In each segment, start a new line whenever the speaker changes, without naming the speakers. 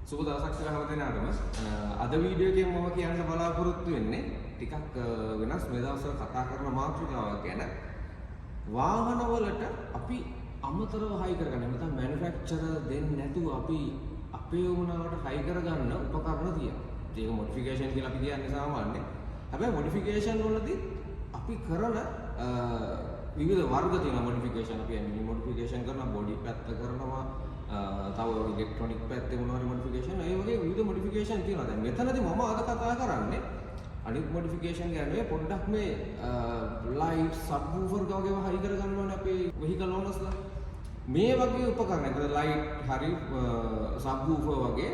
සුබ දවසක් කියලා හැම දිනකටම අද වීඩියෝ එකෙන් මම කියන්න බලාපොරොත්තු වෙන්නේ ටිකක් වෙනස් මේ දවස්වල කතා කරන මාතෘකාවක් ගැන. වාහනවලට අපි අමතරව හයි කරගන්න නැත්නම් මැනුෆැක්චරර් දෙන්නේ නැතුව අපි අපේ වුණාවට හයි කරගන්න උපකරණ තියෙනවා. ඒක මොඩිෆිකේෂන් කියලා අපි කියන්නේ සාමාන්‍යයෙන්. හැබැයි මොඩිෆිකේෂන් වලදී අපි කරන විවිධ වර්ග තියෙනවා මොඩිෆිකේෂන්. අපි එන්ජින් මොඩිෆිකේෂන් කරනවා, බොඩි පැත්ත කරනවා, තව ඉලෙක්ට්‍රොනික පැත්තේ මොනවා හරි මොඩිෆිකේෂන්, ඒ වගේ විවිධ මොඩිෆිකේෂන් තියෙනවා. දැන් මෙතනදී මම අද කතා කරන්නේ අනිත් මොඩිෆිකේෂන් ගැන. මේ පොඩ්ඩක් මේ ලයිට් සබ්වූෆර් වගේ හයි කරගන්න ඕනේ අපේ වෙහිකල් ඕනර්ස්ලා. මේ වගේ උපකරණ, ඒකට ලයිට් හරි සබ්වූෆර් වගේ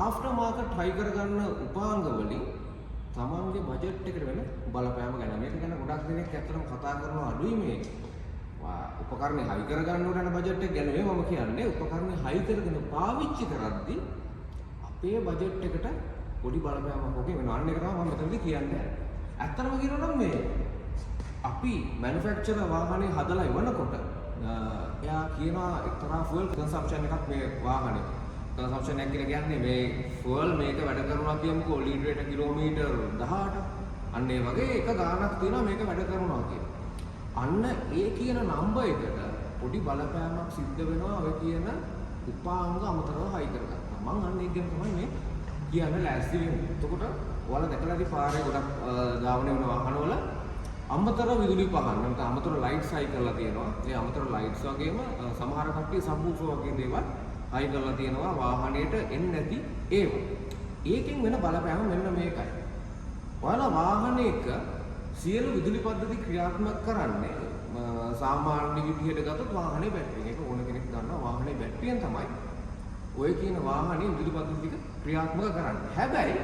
ආෆ්ටර් මාකට් හයි කරගන්න උපාංග වලින් තමන්ගේ බජට් එකට වෙන බලපෑම ගැන. මේක ගැන ගොඩක් දෙනෙක් ඇත්තටම කතා කරනවා අඩුයි. මේ උපකරණ හයි කරගන්න ඕන බජට් එක ගැන මම කියන්නේ උපකරණ හයි කරගෙන පාවිච්චි කරද්දී අපේ බජට් එකට පොඩි බලපෑමක් වගේ වෙනවා. අන්න ඒක තමයි මම මෙතනදී කියන්නේ. ඇත්තටම කියනවා නම් මේ අපි මැනුෆැක්චරර් වාහනේ හදලා ඉවනකොට එයා කියනවා එක්තරා ෆුවල් කන්සම්ප්ෂන් එකක් මේ වාහනේ. කන්සම්ප්ෂන් එක කියලා කියන්නේ මේ ෆුවල් මේක වැඩ කරනවා කියමුකෝ ලීටරයට කිලෝමීටර් 18. අන්න ඒ වගේ එක ගාණක් තියෙනවා මේක වැඩ කරනවා කියන්නේ. අන්න ඒ කියන නම්බර් එකට පොඩි බලපෑමක් සිද්ධ වෙනවා ඔය කියන උපාංග අමතරව හයි කරගත්තා. මම අන්න ඒක ගැන තමයි මේ කියන්න ලෑස්ති වෙන්නේ. එතකොට ඔයාලා දැකලා ඉතින් පාරේ ගොඩක් ධාවනය වෙන වාහනවල අමතර විදුලි පහන් නැත්නම් අමතර ලයිට්ස් හයි කරලා තියෙනවා. ඒ අමතර ලයිට්ස් වගේම සමහර කට්ටිය සබ්වූෆර් වගේ දේවල් හයි කරලා තියෙනවා වාහනේට එන්නේ නැති ඒවා. ඒකෙන් වෙන බලපෑම මෙන්න මේකයි. ඔයාලා වාහනයක සියලු විදුලි පද්ධති ක්‍රියාත්මක කරන්නේ සාමාන්‍ය විදිහට ගත්තොත් වාහනේ බැටරියෙන්. ඒක ඕන කෙනෙක් දන්නවා වාහනේ බැටරියෙන් තමයි ඔය කියන වාහනේ විදුලි පද්ධති ටික ක්‍රියාත්මක කරන්නේ. හැබැයි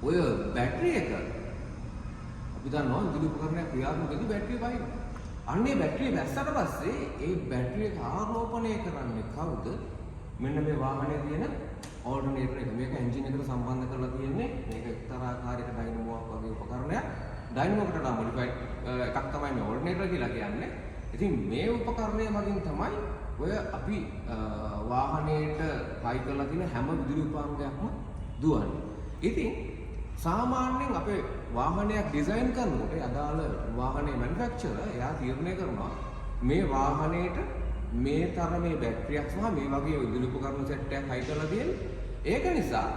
ඔය බැටරි එක අපි දන්නවා විදුලි උපකරණයක් ක්‍රියාත්මක වෙද්දී බැටරිය බහින. අන්නේ බැටරිය බැස්සට පස්සේ ඒ බැටරි එක ආරෝපණය කරන්නේ කවුද? මෙන්න මේ වාහනේ තියෙන ඕල්ටර්නේටර් එක. මේක එන්ජින් එකට සම්බන්ධ කරලා තියෙන්නේ. මේක එක්තරා ආකාරයක ඩයිනමෝවක් වගේ උපකරණයක්. ඩයිනමෝකට මොඩිෆයිඩ් එකක් තමයි මේ ඕල්ටර්නේටර් කියලා කියන්නේ. ඉතින් මේ උපකරණය මගින් තමයි ඔය අපි වාහනේට හයි කරලා තියෙන හැම විදුලි උපාංගයක්ම දුවන්නේ. ඉතින් සාමාන්‍යයෙන් අපේ වාහනයක් ඩිසයින් කරනකොට අදාළ වාහනේ මැනුෆැක්චරර් එයා තීරණය කරනවා මේ වාහනේට මේ තරමේ බැටරියක් සහ මේ වගේ විදුලි උපකරණ සෙට් එකක් හයි කරලා තියෙන්නේ. ඒක නිසා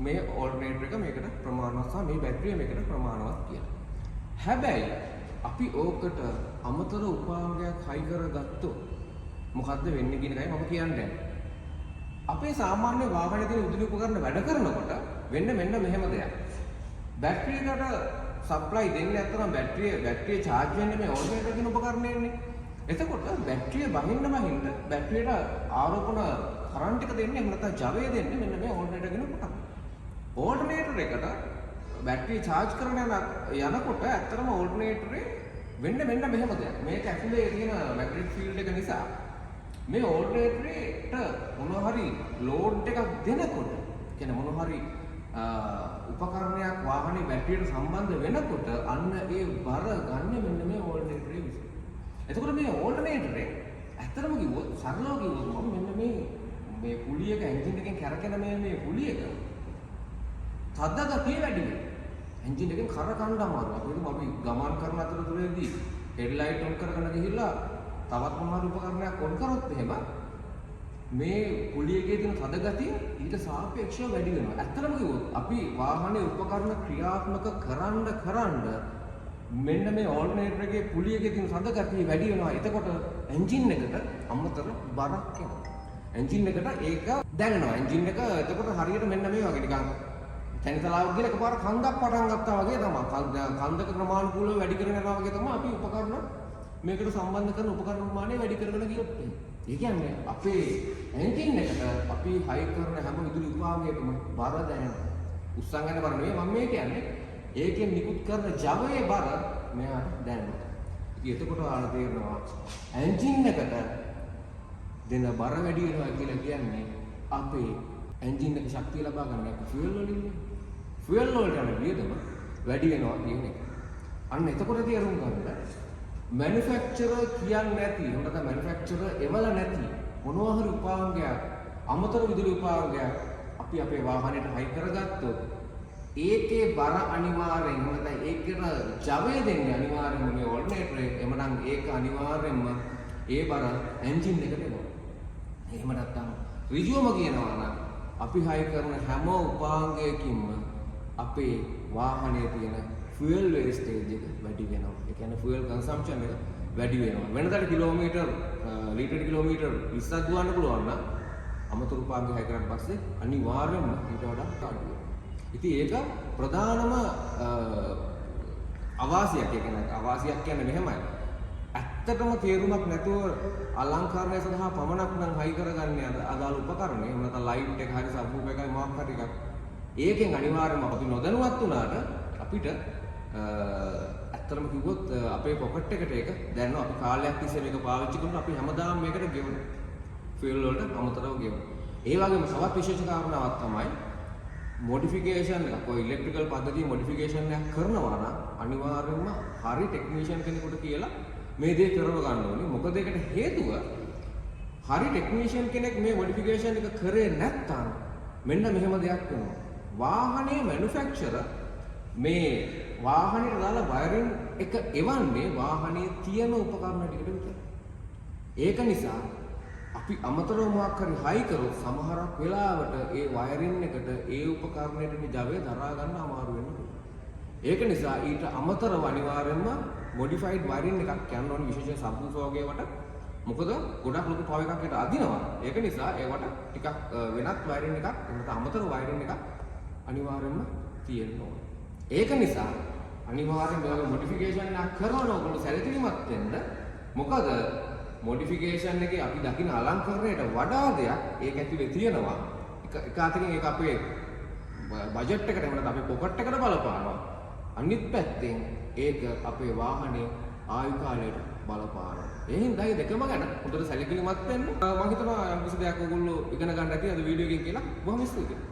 මේ ඕල්ටර්නේටර් එක මේකට ප්‍රමාණවත් සහ මේ බැටරිය මේකට ප්‍රමාණවත් කියලා. හැබැයි අපි ඕකට අමතර උපාංගයක් හයි කරගත්තොත් මොකද්ද වෙන්නේ කියන එකයි මම කියන්නේ. අපේ සාමාන්‍ය වාහනේ තියෙන විදුලි උපකරණ වැඩ කරනකොට වෙන්නේ මෙන්න මෙහෙම දෙයක්. බැටරියකට සප්ලයි දෙන්නේ නැත්නම් බැටරිය charge වෙන්නේ මේ ඕල්ටර්නේටර් කියන උපකරණයෙන්නේ. එතකොට බැටරිය බහින්න බැටරියට ආරෝපණ කරන්ට් එක දෙන්නේ එහෙම නැත්නම් ජවය දෙන්නේ මෙන්න මේ ඕල්ටර්නේටර් කියන උපකරණ. ඕල්ටර්නේටර් එකට බැටරිය charge කරන යනකොට ඇත්තටම ඕල්ටර්නේටරේ වෙන්නේ මෙන්න මෙහෙම දෙයක්. මේක ඇතුලේ තියෙන මැග්නටික් ෆීල්ඩ් එක නිසා මේ ඕල්ටර්නේටරේට මොනවා හරි ලෝඩ් එකක් දෙනකොට කියන්නේ මොනවා හරි උපකරණයක් වාහනේ බැටරියට සම්බන්ධ වෙනකොට අන්න ඒ බර ගන්න මෙන්න මේ ඕල්ටර්නේටරේ විසින්. එතකොට මේ ඕල්ටර්නේටරේ ඇත්තටම කිව්වොත් සරලව කිව්වොත් මෙන්න මේ පුලියක එන්ජින් එකෙන් කැරකෙන මේ පුලියක තද ගතිය වැඩි වෙනවා. එන්ජින් එකෙන් කර කණ්ඩ අමාරුයි. අපි ගමන් කරන අතරතුරේදී හෙඩ්ලයිට් ඔන් කරගෙන ගිහිල්ලා තවත් මොනවාරි උපකරණයක් ඔන් කරොත් එහෙම මේ පුලියකේ තියෙන තද ගතිය ඊට සාපේක්ෂව වැඩි වෙනවා. ඇත්තටම කිව්වොත් අපි වාහනේ උපකරණ ක්‍රියාත්මක කරන්න මෙන්න මේ ඕල්ටර්නේටර් එකේ පුලියකේ තියෙන තද ගතිය වැඩි වෙනවා. එතකොට එන්ජින් එකට අමතර බරක් එනවා. එන්ජින් එකට ඒක දැනෙනවා. එන්ජින් එක එතකොට හරියට මෙන්න මේ වගේ නිකන් තැනිතලාවක් ගිහලා එකපාර කන්දක් පටන් ගත්තා වගේ තමයි. කන්දක ක්‍රමානුකූලව වැඩි කරගෙන යනවා වගේ තමයි අපි උපකරණ මේකට සම්බන්ධ කරන උපකරණ ප්‍රමාණය වැඩි කරගෙන ගියොත් ඒ කියන්නේ අපේ එන්ජින් එකට අපි හයි කරන හැම විදුලි උපාංගයකම බර දැනෙනවා. උස්සන් යන බර නෙවෙයි මම මේ කියන්නේ. ඒකෙන් නිකුත් කරන ජවයේ බර මෙයාට දැනෙනවා. ඉතින් එතකොට ආන තේරෙනවා එන්ජින් එකට දෙන බර වැඩි වෙනවා කියලා කියන්නේ අපේ එන්ජින් එක ශක්තිය ලබා ගන්න එක ෆියුල් වලින්. ෆියුල් වලට යන වියදම වැඩි වෙනවා කියන එක. අන්න එතකොට තේරුම් ගන්න මැනුෆැක්චරර් කියන්නේ නැති, හොඳට මැනුෆැක්චරර් එවල නැති මොනවා හරි උපාංගයක් අමතර විදුලි උපාංගයක් අපි අපේ වාහනයට හයි කරගත්තොත් ඒකේ බර අනිවාර්යෙන් නැත්නම් ඒකට ජවය දෙන්නේ අනිවාර්යෙන්ම මේ ඕල්ටර්නේටරේ. එමනම් ඒක අනිවාර්යෙන්ම ඒ බර එන්ජින් එකට එනවා. එහෙම නැත්නම් ඍජුවම කියනවා නම් අපි හයි කරන හැම උපාංගයකින්ම අපේ වාහනයේ තියෙන ෆුවල් වේස්ටේජ් එක වැඩි වෙනවා. ඒ කියන්නේ ෆුවල් කන්සම්ප්ෂන් එක වැඩි වෙනවා. වෙනදාට කිලෝමීටර් ලීටර් කිලෝමීටර් 20ක් දුවන්න පුළුවන් නම් අමතර උපාංග හයි කරාට පස්සේ අනිවාර්යෙන්ම ඊට වඩා අඩු වෙනවා. ඉතින් ඒක ප්‍රධානම අවාසියක්. ඒ කියන්නේ අවාසියක් කියන්නේ මෙහෙමයි. ඇත්තටම තේරුමක් නැතුව අලංකරණය සඳහා පමණක් නම් හයි කරගන්නේ අදාළ උපකරණය. එහෙම නැත්නම් ලයිට් එක හරි සබ්වූෆර් එකයි මොකක් හරි එකක්. ඒකෙන් අනිවාර්යයෙන්ම අපි නොදැනුවත් වුණාට අපිට ඇත්තටම කිව්වොත් අපේ පොකට් එකට ඒක දැනෙනවා. අපි කාලයක් තිස්සේ මේක පාවිච්චි කරනවා. අපි හැමදාම මේකට ගෙවනවා. ෆියුල් වලට අමතරව ගෙවනවා. ඒ වගේම තවත් විශේෂ කාරණාවක් තමයි මොඩිෆිකේෂන් එක. કોઈ ඉලෙක්ට්‍රිකල් පද්ධතිය මොඩිෆිකේෂන් එකක් කරනවා නම් අනිවාර්යයෙන්ම හරි ටෙක්නීෂියන් කෙනෙකුට කියලා මේ දේ කරව ගන්න ඕනේ. මොකද ඒකට හේතුව හරි ටෙක්නීෂියන් කෙනෙක් මේ මොඩිෆිකේෂන් එක කරේ නැත්නම් මෙන්න මෙහෙම දෙයක් වෙනවා. වාහනේ මැනුෆැක්චරර් මේ වාහනේට දාලා වයරින් එක එවන්නේ වාහනේ තියෙන උපකරණ ටිකට විතරයි. ඒක නිසා අපි අමතරව මොකක් හරි හයි කරොත් සමහරක් වෙලාවට ඒ වයරින් එකට ඒ උපකරණයට ජවය දරා ගන්න අමාරු වෙන්න පුළුවන්. ඒක නිසා ඊට අමතරව අනිවාර්යයෙන්ම මොඩිෆයිඩ් වයරින් එකක් යන්න ඕනේ විශේෂයෙන් සබ්වූෆර් වගේ වට. මොකද ගොඩක් ලොකු පවර් එකක් ඒකට අදිනවා. ඒක නිසා ඒවට ටිකක් වෙනත් වයරින් එකක් නැත්නම් අමතර වයරින් එකක් අනිවාර්යයෙන්ම තියෙන්න ඕනේ. ඒක නිසා අනිවාර්යෙන් මේ මොඩිෆිකේෂන් එකක් කරනවා ඔයගොල්ලෝ සැලකිලිමත් වෙන්න. මොකද මොඩිෆිකේෂන් එකේ අපි දකින අලංකරණයට වඩා දෙයක් ඒක ඇතුලේ තියෙනවා. එක අතකින් ඒක අපේ බජට් එකට එහෙම නැත්නම් අපේ පොකට් එකට බලපානවා. අනිත් පැත්තෙන් ඒක අපේ වාහනේ ආයු කාලයට බලපානවා. ඒ හින්දා මේ දෙකම ගැන හොඳට සැලකිලිමත් වෙන්න. මම හිතනවා යම් කිසි දෙයක් ඔයගොල්ලෝ ඉගෙන ගන්න ඇති අද වීඩියෝ එකෙන් කියලා. බොහොම ස්තුතියි.